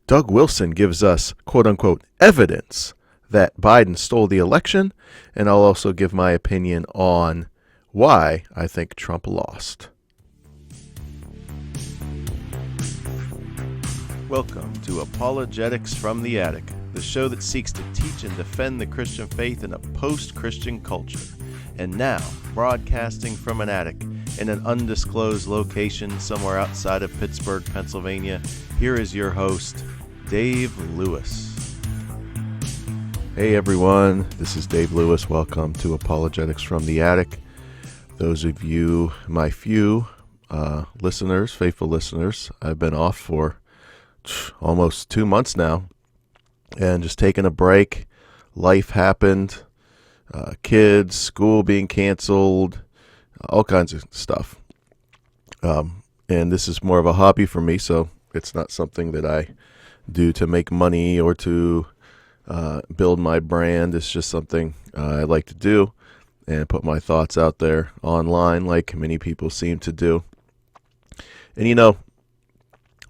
Doug Wilson gives us, quote unquote, evidence that Biden stole the election, and I'll also give my opinion on why I think Trump lost. Welcome to Apologetics from the Attic, the show that seeks to teach and defend the Christian faith in a post-Christian culture. And now, broadcasting from an attic in an undisclosed location somewhere outside of Pittsburgh, Pennsylvania, here is your host, Dave Lewis. Hey everyone, this is Dave Lewis. Welcome to Apologetics from the Attic. Those of you, my few listeners, faithful listeners, I've been off for almost 2 months now and just taking a break. Life happened, kids, school being canceled, all kinds of stuff. And this is more of a hobby for me, so it's not something that I do to make money or to build my brand. It's just something I like to do and put my thoughts out there online like many people seem to do. And you know,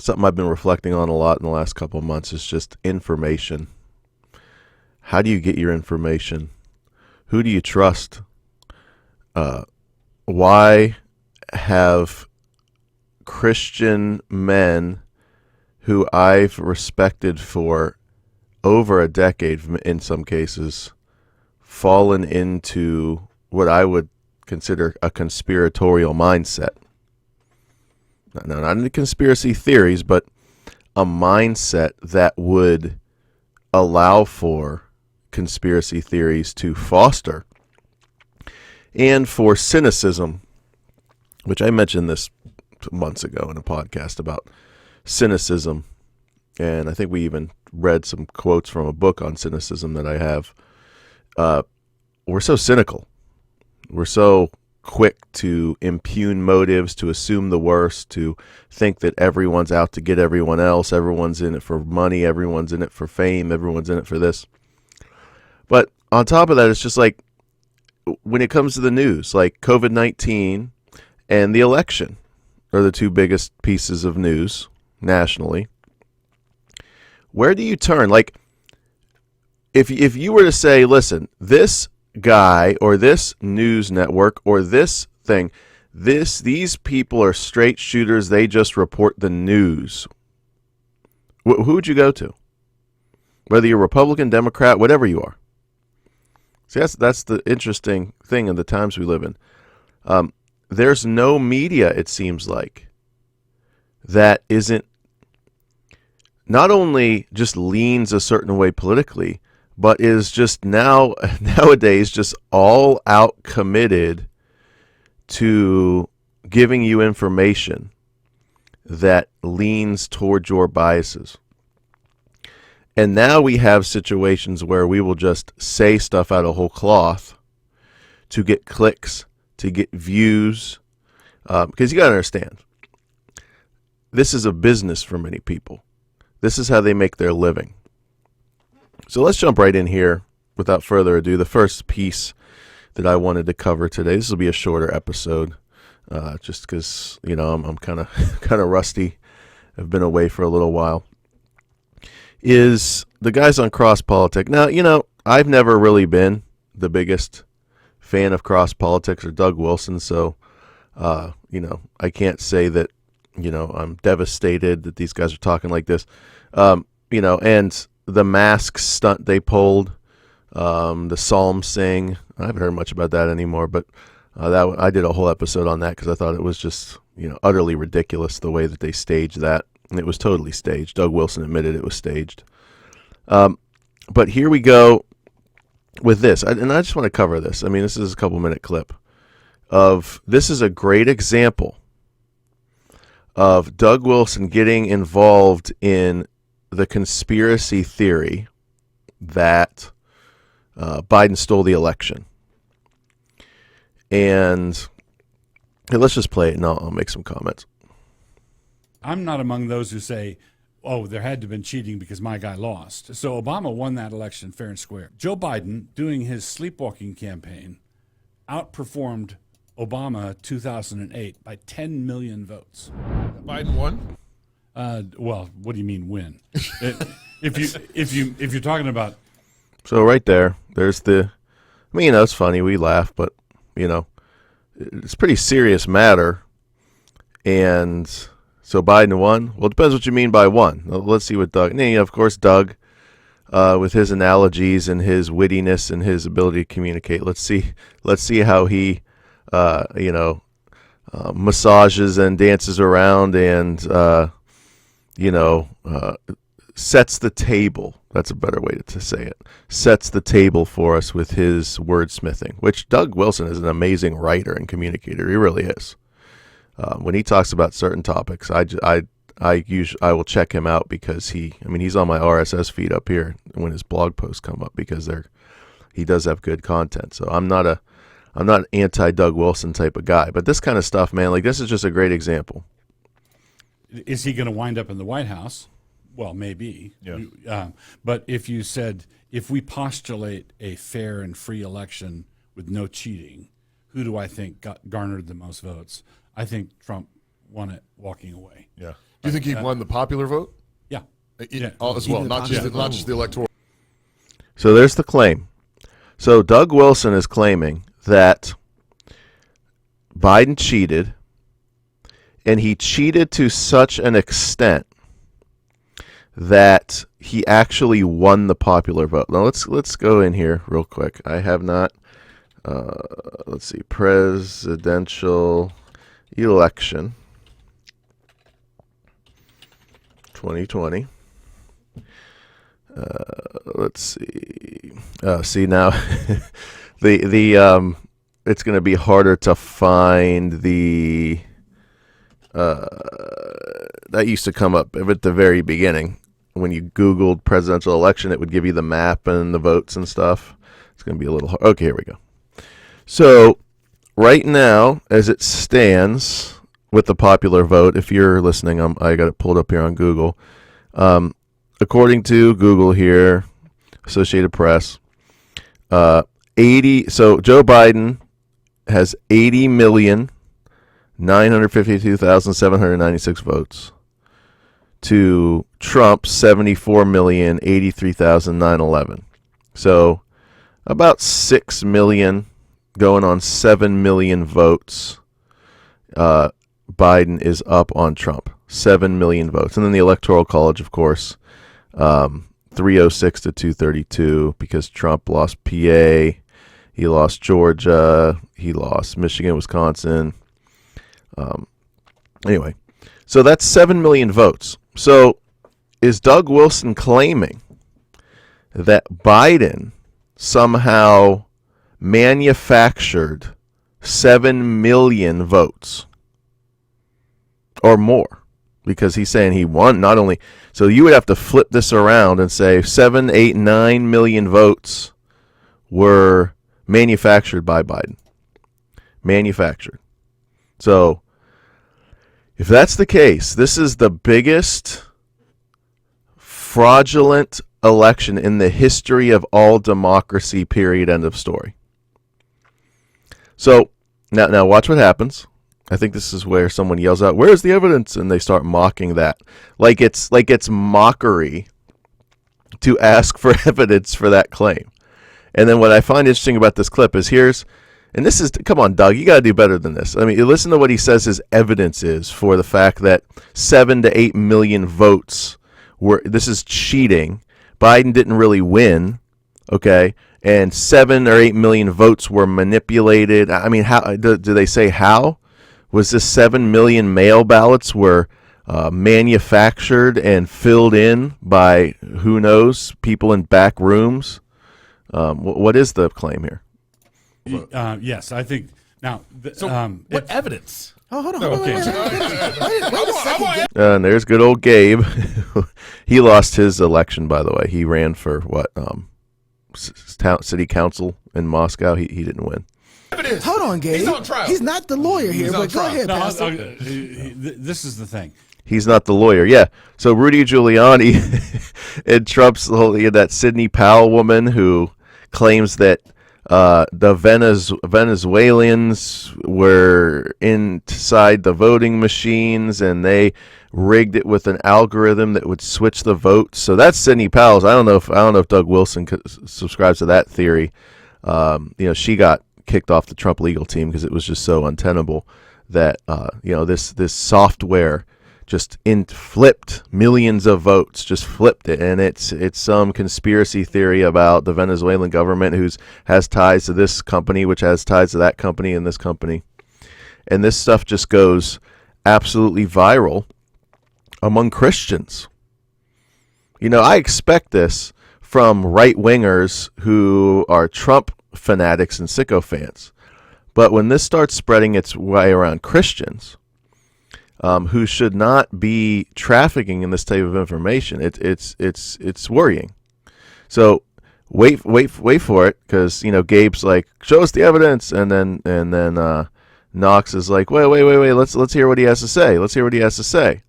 something I've been reflecting on a lot in the last couple of months is just information. How do you get your information? Who do you trust? Why have Christian men who I've respected for over a decade, in some cases, fallen into what I would consider a conspiratorial mindset? No, not into conspiracy theories, but a mindset that would allow for conspiracy theories to foster, and for cynicism, which I mentioned this months ago in a podcast about cynicism, and I think we even read some quotes from a book on cynicism that I have. We're so cynical. We're so quick to impugn motives, to assume the worst, to think that everyone's out to get everyone else. Everyone's in it for money. Everyone's in it for fame. Everyone's in it for this. But on top of that, it's just like when it comes to the news, like COVID-19 and the election are the two biggest pieces of news nationally. Where do you turn? Like, if you were to say, listen, this guy or this news network or this thing, these people are straight shooters, they just report the news, who would you go to? Whether you're Republican, Democrat, whatever you are. See, that's the interesting thing in the times we live in. There's no media, it seems like, that isn't not only just leans a certain way politically, but is just nowadays just all out committed to giving you information that leans toward your biases. And now we have situations where we will just say stuff out of whole cloth to get clicks, to get views, because you got to understand, this is a business for many people. This is how they make their living. So let's jump right in here without further ado. The first piece that I wanted to cover today, this will be a shorter episode, just because, you know, I'm kind of rusty. I've been away for a little while. Is the guys on Cross Politics. Now, you know, I've never really been the biggest fan of Cross Politics or Doug Wilson, so, you know, I can't say that, you know, I'm devastated that these guys are talking like this. You know, and the mask stunt they pulled, the psalm sing, I haven't heard much about that anymore, but that I did a whole episode on that because I thought it was just, you know, utterly ridiculous the way that they staged that. And it was totally staged. Doug Wilson admitted it was staged. But here we go with this. And I just want to cover this. I mean, this is a couple-minute clip of, this is a great example of Doug Wilson getting involved in the conspiracy theory that Biden stole the election. And let's just play it and I'll make some comments. I'm not among those who say, oh, there had to have been cheating because my guy lost. So Obama won that election fair and square. Joe Biden, doing his sleepwalking campaign, outperformed Obama 2008 by 10 million votes. Biden won? Well, what do you mean win? If you're talking about, So right there's the. I mean, it's funny, we laugh, but it's a pretty serious matter. And so Biden won. Well, it depends what you mean by won. Let's see what Doug. And, of course, Doug, with his analogies and his wittiness and his ability to communicate. Let's see how he, massages and dances around and sets the table. That's a better way to say it. Sets the table for us with his wordsmithing, which Doug Wilson is an amazing writer and communicator. He really is. When he talks about certain topics, I will check him out because he's on my RSS feed up here when his blog posts come up because he does have good content. So I'm not an anti Doug Wilson type of guy, but this kind of stuff, man, like this is just a great example. Is he going to wind up in the White House? Well, maybe. Yeah. But if we postulate a fair and free election with no cheating, who do I think garnered the most votes? I think Trump won it walking away. Yeah. Do you think he won the popular vote? Yeah. As well, not just the electoral. So there's the claim. So Doug Wilson is claiming that Biden cheated, and he cheated to such an extent that he actually won the popular vote. Now let's go in here real quick. I have not. Let's see, presidential election 2020. Let's see. See now, the it's going to be harder to find the. That used to come up at the very beginning. When you Googled presidential election, it would give you the map and the votes and stuff. It's going to be a little hard. Okay, here we go. So right now, as it stands with the popular vote, if you're listening, I got it pulled up here on Google. According to Google here, Associated Press, 80. So Joe Biden has 80,952,796 votes to Trump 74,083,911. So about 6 million going on 7 million votes. Biden is up on Trump. 7 million votes. And then the Electoral College, of course, 306 to 232 because Trump lost PA. He lost Georgia. He lost Michigan, Wisconsin. Anyway, so that's 7 million votes. So is Doug Wilson claiming that Biden somehow manufactured 7 million votes or more? Because he's saying he won not only. So you would have to flip this around and say 7, 8, 9 million votes were manufactured by Biden. Manufactured. So if that's the case, this is the biggest fraudulent election in the history of all democracy, period, end of story. So now watch what happens. I think this is where someone yells out, "Where's the evidence?" and they start mocking that. Like it's mockery to ask for evidence for that claim. And then what I find interesting about this clip is come on, Doug, you got to do better than this. I mean, you listen to what he says his evidence is for the fact that 7 to 8 million votes this is cheating. Biden didn't really win, okay? And 7 or 8 million votes were manipulated. I mean, how do they say how? Was this 7 million mail ballots were manufactured and filled in by, who knows, people in back rooms? What is the claim here? Yes, I think now. What evidence? Oh, hold on. Okay. Wait a second. And there's good old Gabe. He lost his election, by the way. He ran for city council in Moscow. He didn't win. Hold on, Gabe. He's on trial. He's not the lawyer here, but go ahead, No, Pastor. this is the thing. He's not the lawyer. Yeah. So Rudy Giuliani and Trump's that Sidney Powell woman who claims that the Venezuelans were inside the voting machines and they rigged it with an algorithm that would switch the votes. So that's Sidney Powell's. I don't know if Doug Wilson subscribes to that theory. She got kicked off the Trump legal team because it was just so untenable that this software just flipped millions of votes, just flipped it, and it's some conspiracy theory about the Venezuelan government who has ties to this company, which has ties to that company and this company, and this stuff just goes absolutely viral among Christians. I expect this from right-wingers who are Trump fanatics and sycophants, but when this starts spreading its way around Christians, who should not be trafficking in this type of information, it's worrying. So wait for it, because Gabe's like, show us the evidence, and then Knox is like, wait, let's hear what he has to say.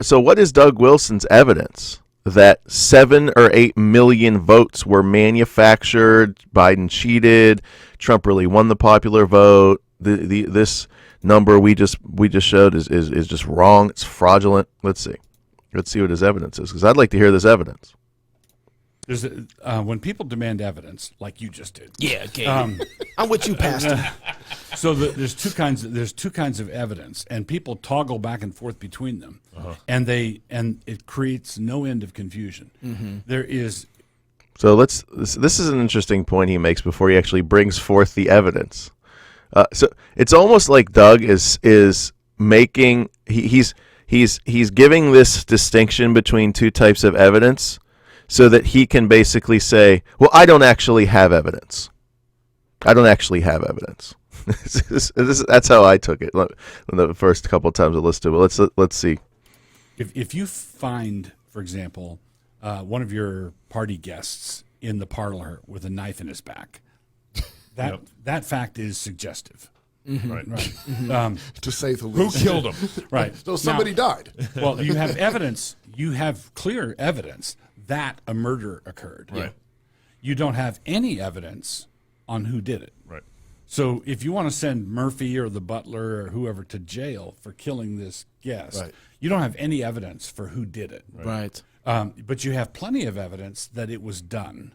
So what is Doug Wilson's evidence that 7 or 8 million votes were manufactured? Biden cheated. Trump really won the popular vote. This number we just showed is just wrong. It's fraudulent. Let's see what his evidence is, because I'd like to hear this evidence. There's when people demand evidence, like you just did. Yeah, okay. I'm with you, Pastor. So there's two kinds of evidence, and people toggle back and forth between them, and it creates no end of confusion. Mm-hmm. There is. So this is an interesting point he makes before he actually brings forth the evidence. So it's almost like Doug is making he's giving this distinction between two types of evidence, so that he can basically say, well, I don't actually have evidence. That's how I took it the first couple of times I listened to it. Let's see. If you find, for example, one of your party guests in the parlor with a knife in his back, that fact is suggestive. Mm-hmm. Right. Mm-hmm. To say the least. Who killed him? Right. So somebody died. Well, you have evidence. You have clear evidence that a murder occurred. Right. You don't have any evidence on who did it. Right. So if you want to send Murphy or the butler or whoever to jail for killing this guest, you don't have any evidence for who did it. Right. But you have plenty of evidence that it was done.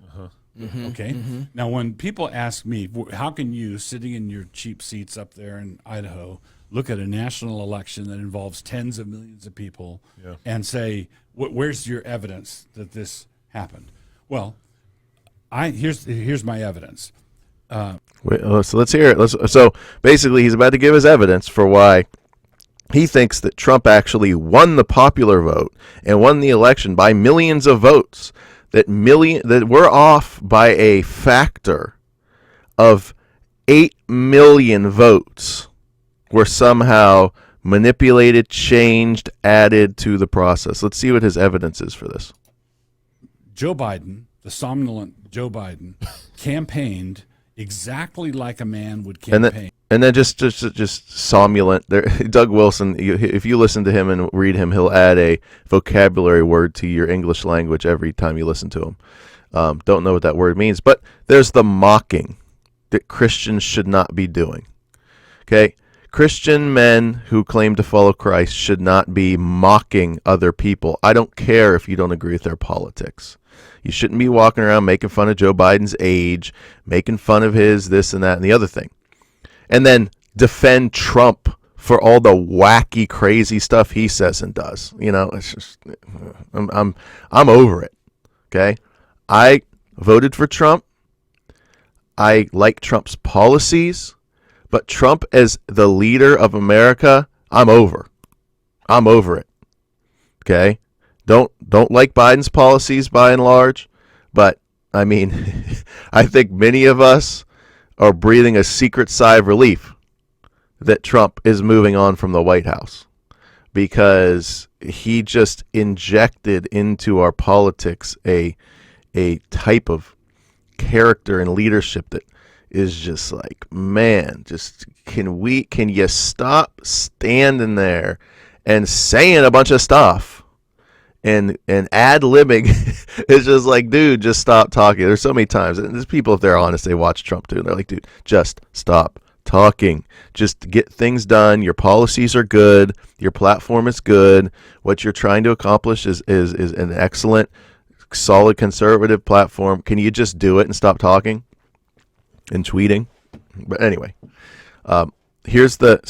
Mm-hmm. Okay? Mm-hmm. Now, when people ask me, how can you, sitting in your cheap seats up there in Idaho, look at a national election that involves tens of millions of people and say, where's your evidence that this happened? Well, here's my evidence. So let's hear it. So basically, he's about to give his evidence for why he thinks that Trump actually won the popular vote and won the election by millions of votes. That we're off by a factor of 8 million votes were somehow manipulated, changed, added to the process. Let's see what his evidence is for this. Joe Biden, the somnolent Joe Biden, campaigned exactly like a man would campaign. And then just somnolent. Doug Wilson, if you listen to him and read him, he'll add a vocabulary word to your English language every time you listen to him. Don't know what that word means, but there's the mocking that Christians should not be doing. Okay? Christian men who claim to follow Christ should not be mocking other people. I don't care if you don't agree with their politics. You shouldn't be walking around making fun of Joe Biden's age, making fun of his this and that and the other thing. And then defend Trump for all the wacky, crazy stuff he says and does. It's just, I'm over it. Okay, I voted for Trump. I like Trump's policies, but Trump as the leader of America, I'm over. I'm over it. Okay, don't like Biden's policies by and large, but I mean, I think many of us are breathing a secret sigh of relief that Trump is moving on from the White House, because he just injected into our politics a type of character and leadership that is just like, man, just can you stop standing there and saying a bunch of stuff and ad-libbing is just like, dude, just stop talking. There's so many times, and there's people, if they're honest, they watch Trump too, and they're like, dude, just stop talking. Just get things done. Your policies are good. Your platform is good. What you're trying to accomplish is an excellent, solid conservative platform. Can you just do it and stop talking and tweeting? But anyway, here's the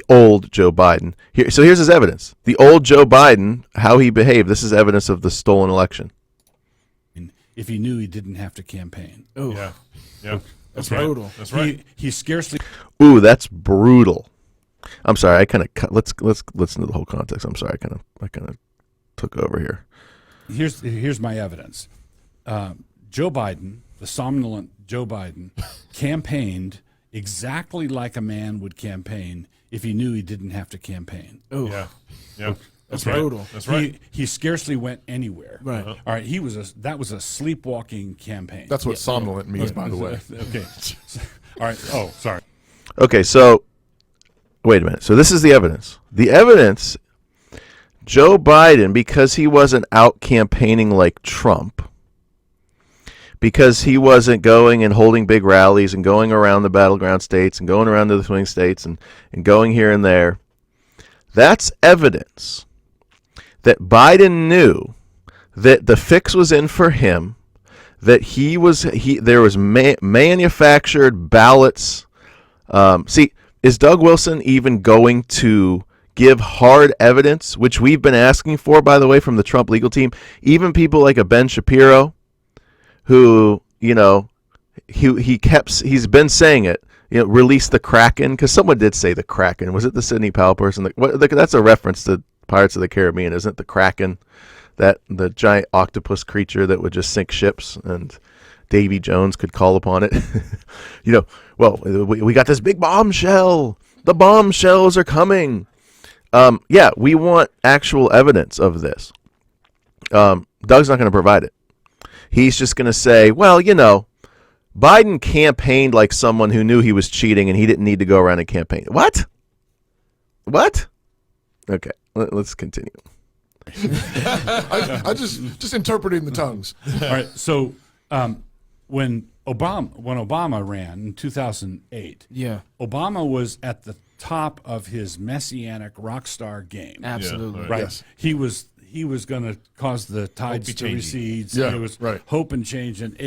old Joe Biden. Here's his evidence. The old Joe Biden, how he behaved. This is evidence of the stolen election. If he knew he didn't have to campaign. Oh, Yeah. that's brutal. That's right. He scarcely. Ooh, that's brutal. I'm sorry. I kind of let's listen to the whole context. I'm sorry. I kind of took over here. Here's my evidence. Joe Biden, the somnolent Joe Biden, campaigned exactly like a man would campaign if he knew he didn't have to campaign. Oh, Yeah. that's right. brutal. That's right. He scarcely went anywhere. Right. All right. That was a sleepwalking campaign. That's what somnolent means, by the way. Okay. All right. Oh, sorry. Okay, so wait a minute. So this is the evidence. The evidence, Joe Biden, because he wasn't out campaigning like Trump, because he wasn't going and holding big rallies and going around the battleground states and going around to the swing states and going here and there, that's evidence that Biden knew that the fix was in for him, that there was manufactured ballots. See, is Doug Wilson even going to give hard evidence, which we've been asking for, by the way, from the Trump legal team? Even people like a Ben Shapiro, who, he's been saying it, release the Kraken, because someone did say the Kraken. Was it the Sidney Powell person? That's a reference to Pirates of the Caribbean, isn't it? The Kraken, the giant octopus creature that would just sink ships, and Davy Jones could call upon it. Well, we got this big bombshell. The bombshells are coming. Yeah, we want actual evidence of this. Doug's not going to provide it. He's just going to say, well, Biden campaigned like someone who knew he was cheating and he didn't need to go around and campaign. What? Okay, let's continue. I just interpreting the tongues. All right. So when Obama ran in 2008, Yeah, Obama was at the top of his messianic rock star game. absolutely. Yeah, Right. Yes. He was going to cause the tides be to changing. recede. Yeah, It was right. hope and change. And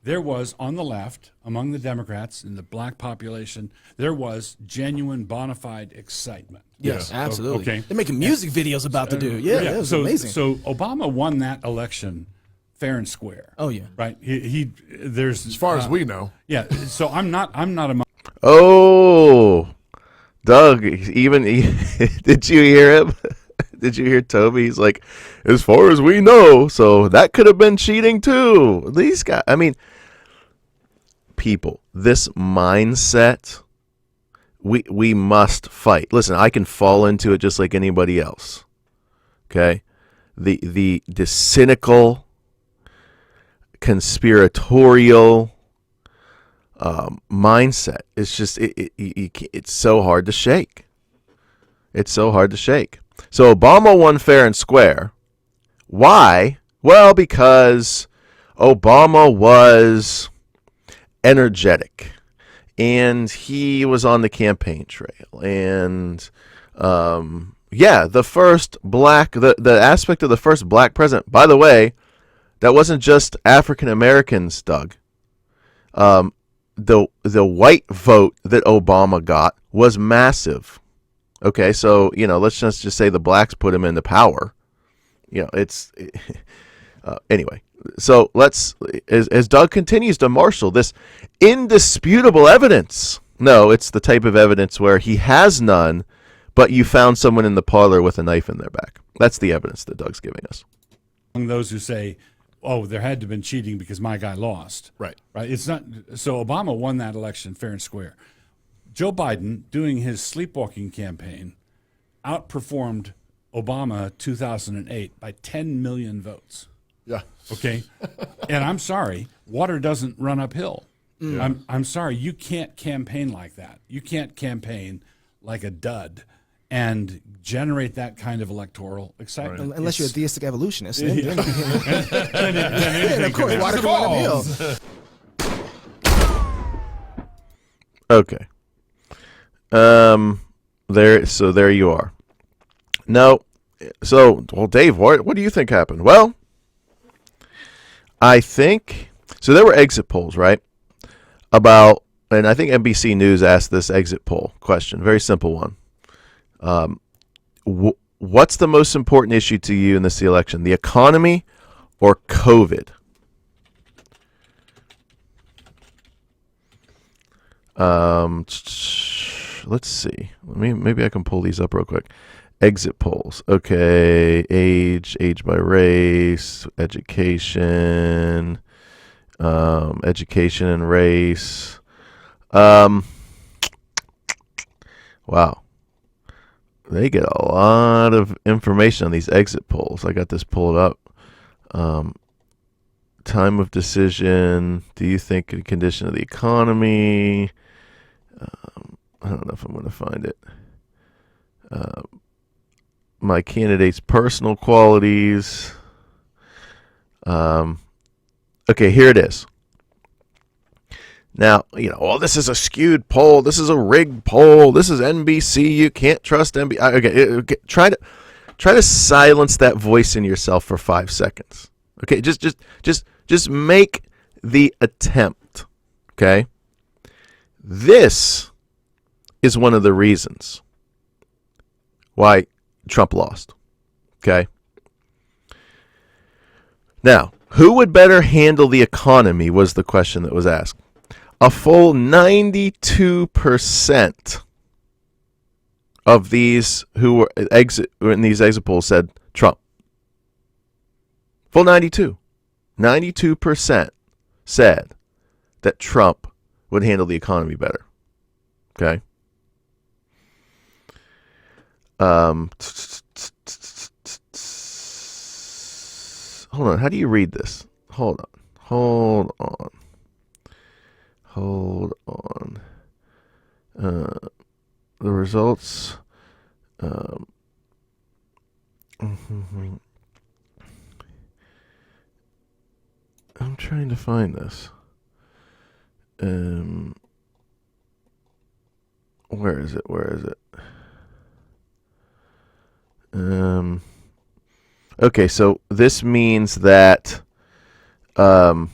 there was, on the left, among the Democrats, in the black population, there was genuine bona fide excitement. Yes, absolutely. Okay. They're making music videos about the dude. Yeah, that was so, amazing. So Obama won that election fair and square. Oh, yeah. Right. There's As far as we know. yeah. So I'm not among. Oh, Doug, even did you hear him? Did you hear Toby? He's like, as far as we know, so that could have been cheating too. These guys, people, this mindset, we must fight. Listen, I can fall into it just like anybody else. Okay, the cynical, conspiratorial mindset is just it's so hard to shake. It's so hard to shake. So Obama won fair and square. Why? Well, because Obama was energetic and he was on the campaign trail. And the first black, the aspect of the first black president, by the way, that wasn't just African Americans, Doug. The white vote that Obama got was massive. Okay, so let's just say the blacks put him into power. Anyway. So let's, as Doug continues to marshal this indisputable evidence. No, it's the type of evidence where he has none, but you found someone in the parlor with a knife in their back. That's the evidence that Doug's giving us. Among those who say, "Oh, there had to have been cheating because my guy lost." Right. Right. It's not. So Obama won that election fair and square. Joe Biden, doing his sleepwalking campaign, outperformed Obama 2008 by 10 million votes. Yeah. Okay. And I'm sorry, water doesn't run uphill. I'm sorry, you can't campaign like that. You can't campaign like a dud and generate that kind of electoral excitement. Unless you're a theistic evolutionist. Then Then of anything course, can why happen. do you want to Okay. There you are. No. So, well, Dave, what do you think happened? Well, I think so. There were exit polls, right? And I think NBC News asked this exit poll question. Very simple one. What's the most important issue to you in this election? The economy or COVID? Let's see. Maybe I can pull these up real quick. Exit polls. Okay, age by race, education and race. Wow. They get a lot of information on these exit polls. I got this pulled up. Time of decision. Do you think the condition of the economy? I don't know if I'm going to find it. My candidate's personal qualities. Okay, here it is. Now, this is a skewed poll. This is a rigged poll. This is NBC. You can't trust NBC. Okay, try to silence that voice in yourself for 5 seconds. Okay, just make the attempt. Okay, this is one of the reasons why Trump lost. Okay. Now, who would better handle the economy was the question that was asked. A full 92% of these who were in these exit polls said Trump. Full 92. 92% said that Trump would handle the economy better. Okay. Hold on. How do you read this? Hold on. The results. I'm trying to find this. Where is it? Okay, so this means that oh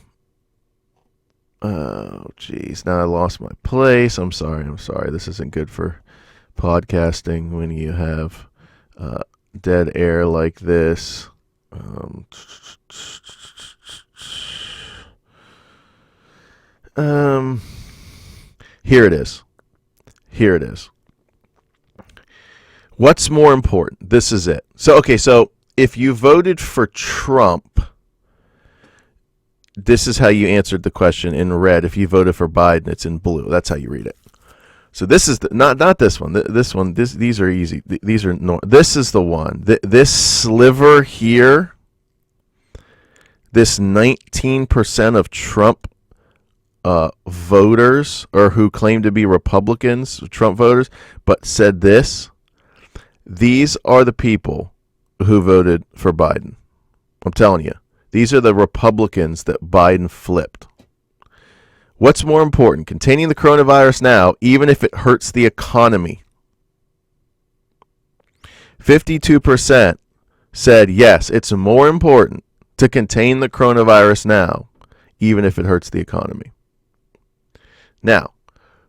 geez, now I lost my place. I'm sorry. This isn't good for podcasting when you have dead air like this. Here it is. What's more important? This is it. So if you voted for Trump, this is how you answered the question in red. If you voted for Biden, it's in blue. That's how you read it. So this is not this one. These are easy. These are this is the one. This sliver here. This 19% of Trump voters, or who claim to be Republicans, Trump voters, but said this. These are the people who voted for Biden. I'm telling you. These are the Republicans that Biden flipped. What's more important, containing the coronavirus now, even if it hurts the economy? 52% said, yes, it's more important to contain the coronavirus now, even if it hurts the economy. Now,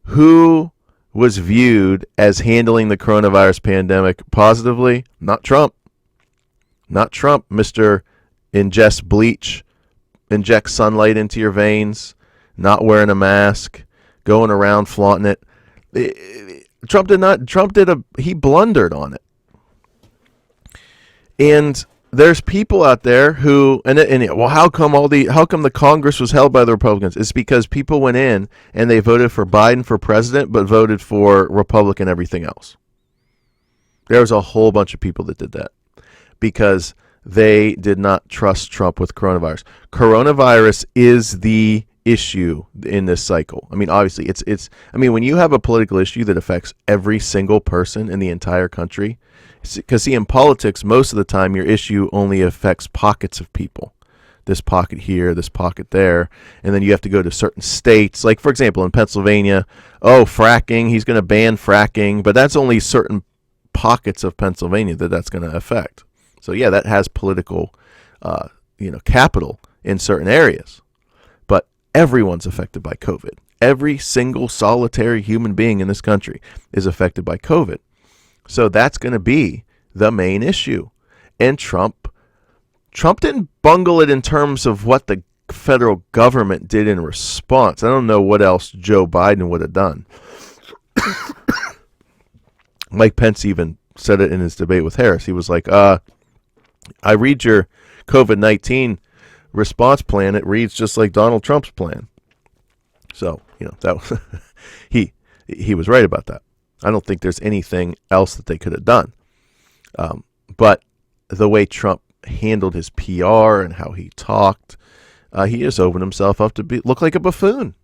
who was viewed as handling the coronavirus pandemic positively? Not Trump. Not Trump, Mr. Ingest bleach, inject sunlight into your veins, not wearing a mask, going around flaunting it. Trump he blundered on it. And there's people out there who, how come the Congress was held by the Republicans? It's because people went in and they voted for Biden for president, but voted for Republican everything else. There was a whole bunch of people that did that because they did not trust Trump with coronavirus. Coronavirus is the issue in this cycle. I mean, obviously, when you have a political issue that affects every single person in the entire country, because see, in politics, most of the time, your issue only affects pockets of people. This pocket here, this pocket there, and then you have to go to certain states. Like, for example, in Pennsylvania, fracking, he's going to ban fracking, but that's only certain pockets of Pennsylvania that's going to affect. So, yeah, that has political, capital in certain areas. But everyone's affected by COVID. Every single solitary human being in this country is affected by COVID. So that's going to be the main issue. And Trump didn't bungle it in terms of what the federal government did in response. I don't know what else Joe Biden would have done. Mike Pence even said it in his debate with Harris. He was like, I read your COVID-19 response plan. It reads just like Donald Trump's plan. So, that was he was right about that. I don't think there's anything else that they could have done. But the way Trump handled his PR and how he talked, he just opened himself up to look like a buffoon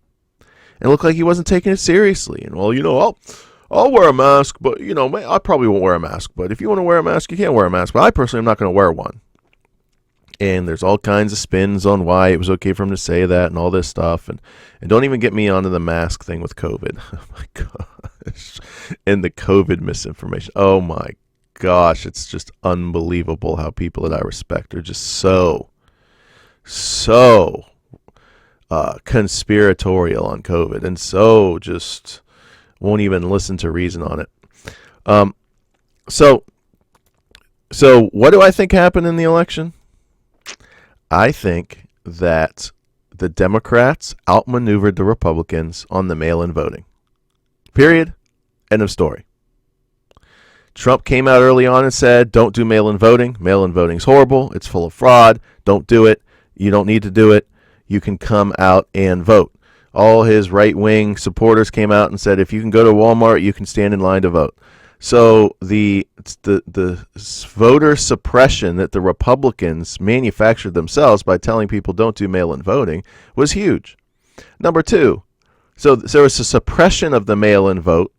and look like he wasn't taking it seriously. And I'll wear a mask, but I probably won't wear a mask. But if you want to wear a mask, you can't wear a mask. But I personally am not going to wear one. And there's all kinds of spins on why it was okay for him to say that and all this stuff. And don't even get me onto the mask thing with COVID. Oh, my gosh. And the COVID misinformation. Oh, my gosh. It's just unbelievable how people that I respect are just so conspiratorial on COVID and so just won't even listen to reason on it. So what do I think happened in the election? I think that the Democrats outmaneuvered the Republicans on the mail-in voting. Period. End of story. Trump came out early on and said, don't do mail-in voting. Mail-in voting is horrible. It's full of fraud. Don't do it. You don't need to do it. You can come out and vote. All his right-wing supporters came out and said, if you can go to Walmart, you can stand in line to vote. So the voter suppression that the Republicans manufactured themselves by telling people don't do mail-in voting was huge. Number two, so there was a suppression of the mail-in vote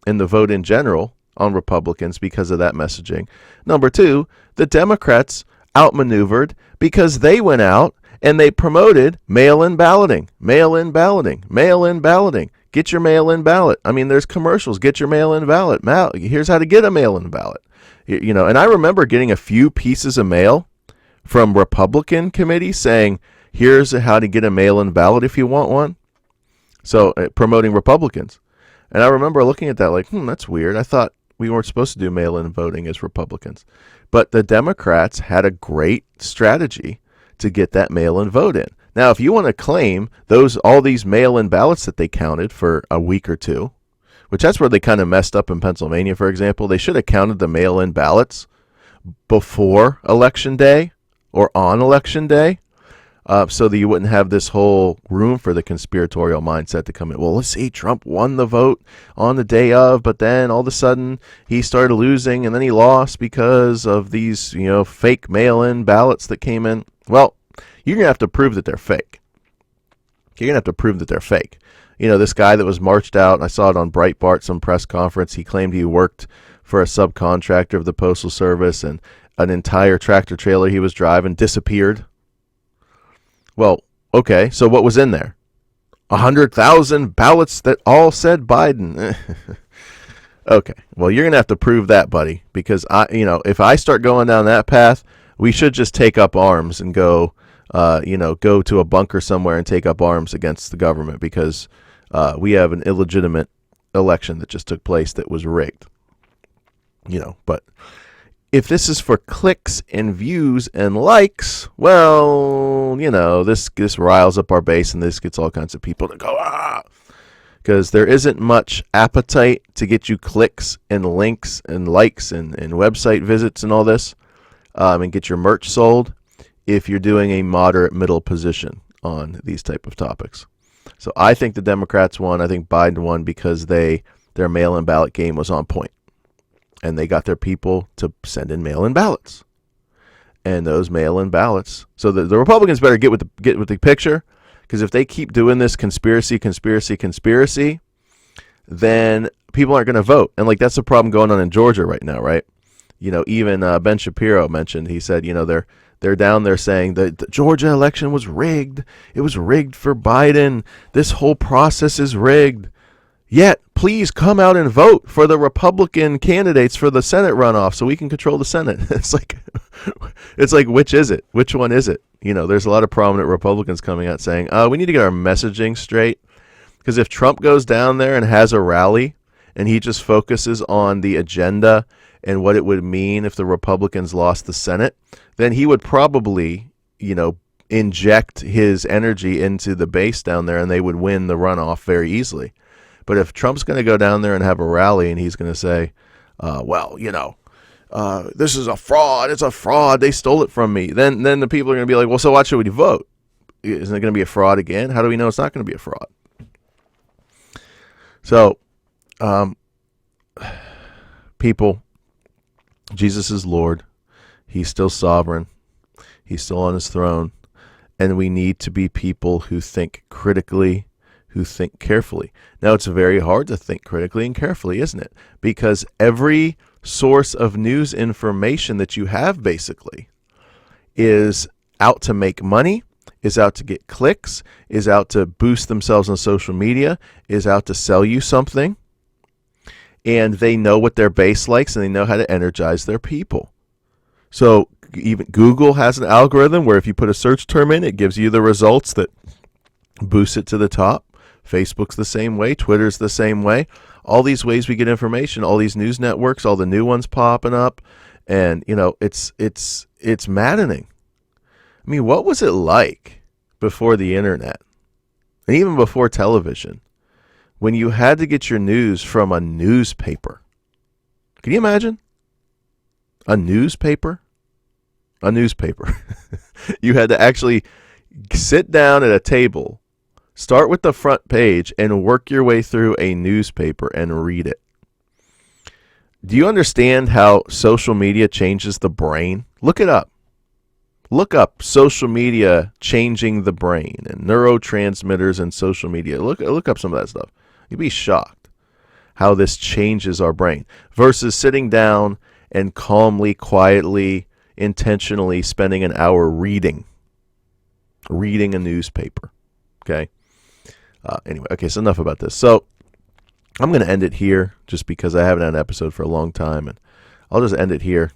and the vote in general on Republicans because of that messaging. Number two, the Democrats outmaneuvered because they went out and they promoted mail-in balloting, mail-in balloting, mail-in balloting. Get your mail-in ballot. I mean, there's commercials. Get your mail-in ballot. Here's how to get a mail-in ballot. And I remember getting a few pieces of mail from Republican committees saying, here's how to get a mail-in ballot if you want one. So promoting Republicans. And I remember looking at that like, that's weird. I thought we weren't supposed to do mail-in voting as Republicans. But the Democrats had a great strategy to get that mail-in vote in. Now, if you want to claim all these mail-in ballots that they counted for a week or two, which that's where they kind of messed up in Pennsylvania, for example, they should have counted the mail-in ballots before Election Day or on Election Day, so that you wouldn't have this whole room for the conspiratorial mindset to come in. Well, let's see, Trump won the vote on the day of, but then all of a sudden he started losing and then he lost because of these, fake mail-in ballots that came in. Well, you're going to have to prove that they're fake. You're going to have to prove that they're fake. This guy that was marched out, I saw it on Breitbart, some press conference, he claimed he worked for a subcontractor of the Postal Service and an entire tractor trailer he was driving disappeared. Well, okay, so what was in there? 100,000 ballots that all said Biden. Okay, well, you're going to have to prove that, buddy, because if I start going down that path, we should just take up arms and go to a bunker somewhere and take up arms against the government because we have an illegitimate election that just took place that was rigged. But if this is for clicks and views and likes, well, this riles up our base and this gets all kinds of people to go, because there isn't much appetite to get you clicks and links and likes and website visits and all this and get your merch sold if you're doing a moderate middle position on these type of topics. So I think the Democrats won. I think Biden won because their mail-in ballot game was on point. And they got their people to send in mail-in ballots. And those mail-in ballots. So the Republicans better get with the picture Because if they keep doing this conspiracy, then people aren't going to vote. And like that's the problem going on in Georgia right now, right? Even Ben Shapiro mentioned, he said, they're down there saying that the Georgia election was rigged. It was rigged for Biden. This whole process is rigged. Yet, please come out and vote for the Republican candidates for the Senate runoff so we can control the Senate. It's like, which is it? Which one is it? There's a lot of prominent Republicans coming out saying, we need to get our messaging straight. Because if Trump goes down there and has a rally and he just focuses on the agenda and what it would mean if the Republicans lost the Senate, then he would probably, inject his energy into the base down there and they would win the runoff very easily. But if Trump's going to go down there and have a rally and he's going to say, this is a fraud. It's a fraud. They stole it from me. Then the people are going to be like, well, so why should we vote? Isn't it going to be a fraud again? How do we know it's not going to be a fraud? So, people, Jesus is Lord. He's still sovereign. He's still on his throne. And we need to be people who think critically, who think carefully. Now, it's very hard to think critically and carefully, isn't it? Because every source of news information that you have basically is out to make money, is out to get clicks, is out to boost themselves on social media, is out to sell you something. And they know what their base likes and they know how to energize their people. So even Google has an algorithm where if you put a search term in, it gives you the results that boost it to the top. Facebook's the same way. Twitter's the same way. All these ways we get information, all these news networks, all the new ones popping up. And, it's maddening. I mean, what was it like before the internet and even before television when you had to get your news from a newspaper? Can you imagine? A newspaper? A newspaper. You had to actually sit down at a table, start with the front page, and work your way through a newspaper and read it. Do you understand how social media changes the brain? Look it up. Look up social media changing the brain and neurotransmitters and social media. Look up some of that stuff. You'd be shocked how this changes our brain versus sitting down and calmly, quietly, intentionally spending an hour reading a newspaper. Okay. Anyway, okay, so enough about this. So I'm going to end it here just because I haven't had an episode for a long time, and I'll just end it here.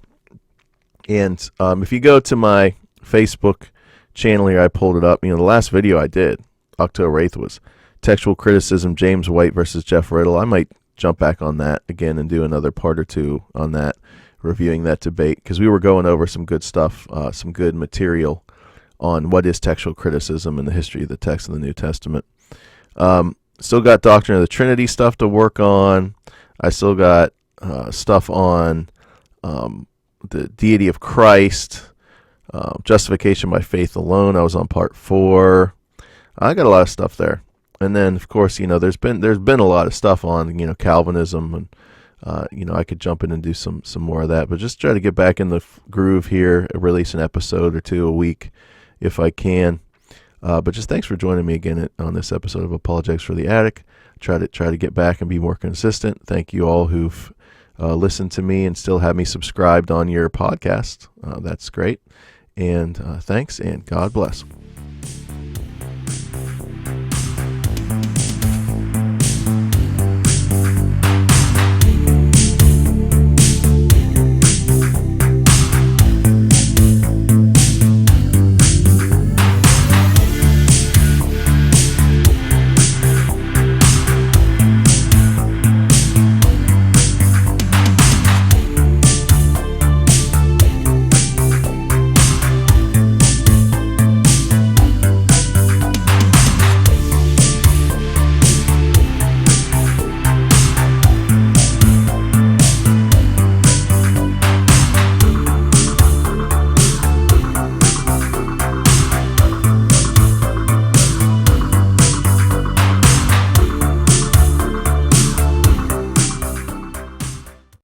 And if you go to my Facebook channel here, I pulled it up. The last video I did, October 8th, was textual criticism, James White versus Jeff Riddle. I might jump back on that again and do another part or two on that, reviewing that debate, because we were going over some good stuff, some good material on what is textual criticism and the history of the text in the New Testament. Still got Doctrine of the Trinity stuff to work on. I still got stuff on the deity of Christ, justification by faith alone. I was on part 4. I got a lot of stuff there. And then, of course, there's been a lot of stuff on, Calvinism, and I could jump in and do some more of that. But just try to get back in the groove here, release an episode or two a week if I can. But just thanks for joining me again on this episode of Apologetics for the Attic. Try to get back and be more consistent. Thank you all who've listened to me and still have me subscribed on your podcast. That's great. And thanks, and God bless.